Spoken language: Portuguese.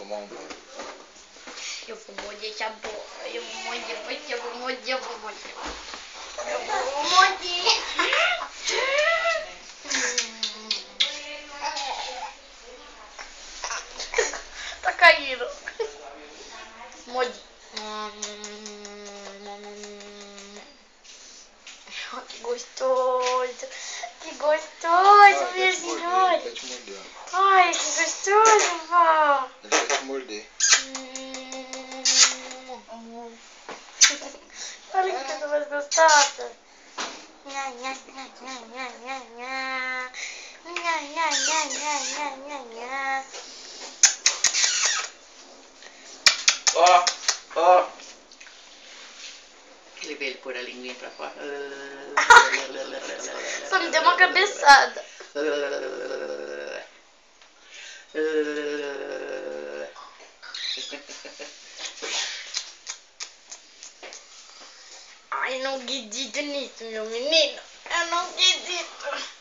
tomar um banho. Eu vou morder essa boca. Eu vou morder. Eu vou morder. Eu vou morder. Eu vou morder. Tá caindo. Morde. Que gostoso. Que gostoso, minha senhora. Ele vai te morder. Ai, que gostoso, vó. Ele vai te morder. Olha que coisa mais gostosa. Nha, nha, nha, nha, nha, nha, nha. Nha, nha, nha, nha, nha, nha, nha. Ó, ó. Ele veio pôr a linguinha pra fora. Só me deu uma cabeçada. Ai, não acredito nisso, meu menino. Eu não acredito.